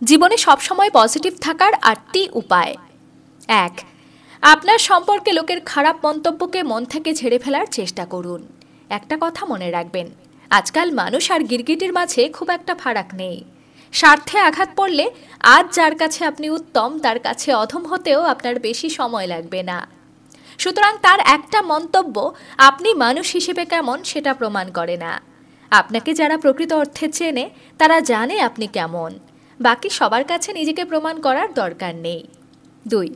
জীবনে সবসময় পজিটিভ থাকার ৮টি উপায়। ১. আপনার সম্পর্কে লোকের খারাপ মন্তব্যকে মন থেকে ঝেড়ে ফেলার চেষ্টা করুন। একটা কথা মনে রাখবেন, আজকাল মানুষ আর গিরগিটির মাঝে খুব একটা ফারাক নেই। স্বার্থে আঘাত পড়লে আজ যার কাছে আপনি উত্তম তার কাছে অধম হতেও আপনার বেশি সময় লাগবে না। সুতরাং তার একটা মন্তব্য আপনি মানুষ হিসেবে কেমন সেটা প্রমাণ করে না। আপনাকে যারা প্রকৃত অর্থে চেনে তারা জানে আপনি কেমন। বাকি সবার কাছে নিজেকে প্রমাণ করার দরকার নেই। ২.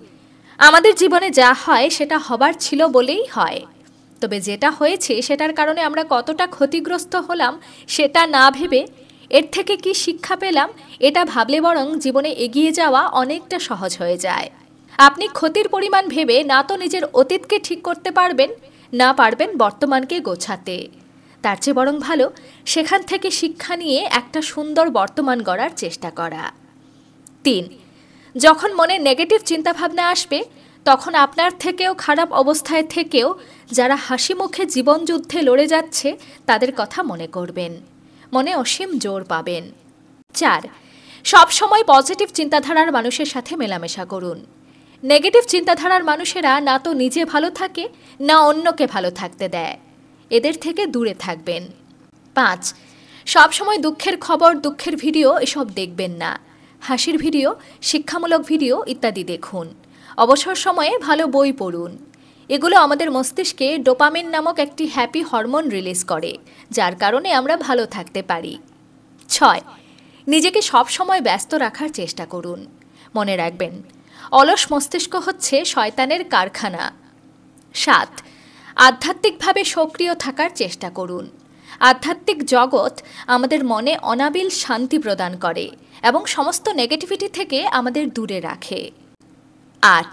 আমাদের জীবনে যা হয় সেটা হবার ছিল বলেই হয়। তবে যেটা হয়েছে সেটার কারণে আমরা কতটা ক্ষতিগ্রস্ত হলাম সেটা না ভেবে এর থেকে কি শিক্ষা পেলাম এটা ভাবলে বরং জীবনে এগিয়ে যাওয়া অনেকটা সহজ হয়ে যায়। আপনি ক্ষতির পরিমাণ ভেবে না তো নিজের অতীতকে ঠিক করতে পারবেন, না পারবেন বর্তমানকে গোছাতে। তার চেয়ে বরং ভালো সেখান থেকে শিক্ষা নিয়ে একটা সুন্দর বর্তমান গড়ার চেষ্টা করা। ৩. যখন মনে নেগেটিভ চিন্তাভাবনা আসবে তখন আপনার থেকেও খারাপ অবস্থায় থেকেও যারা হাসি মুখে জীবনযুদ্ধে লড়ে যাচ্ছে তাদের কথা মনে করবেন। মনে অসীম জোর পাবেন। ৪. সবসময় পজিটিভ চিন্তাধারার মানুষের সাথে মেলামেশা করুন। নেগেটিভ চিন্তাধারার মানুষেরা না তো নিজে ভালো থাকে না অন্যকে ভালো থাকতে দেয়। এদের থেকে দূরে থাকবেন। ৫. সবসময় দুঃখের খবর, দুঃখের ভিডিও এসব দেখবেন না। হাসির ভিডিও, শিক্ষামূলক ভিডিও ইত্যাদি দেখুন। অবসর সময়ে ভালো বই পড়ুন। এগুলো আমাদের মস্তিষ্কে ডোপামিন নামক একটি হ্যাপি হরমোন রিলিজ করে, যার কারণে আমরা ভালো থাকতে পারি। ৬. নিজেকে সবসময় ব্যস্ত রাখার চেষ্টা করুন। মনে রাখবেন, অলস মস্তিষ্ক হচ্ছে শয়তানের কারখানা। ৭. আধ্যাত্মিকভাবে সক্রিয় থাকার চেষ্টা করুন। আধ্যাত্মিক জগৎ আমাদের মনে অনাবিল শান্তি প্রদান করে এবং সমস্ত নেগেটিভিটি থেকে আমাদের দূরে রাখে। ৮.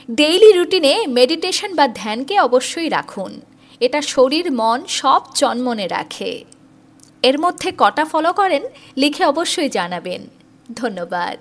ডেইলি রুটিনে মেডিটেশন বা ধ্যানকে অবশ্যই রাখুন। এটা শরীর মন সব চনমনে রাখে। এর মধ্যে কটা ফলো করেন লিখে অবশ্যই জানাবেন। ধন্যবাদ।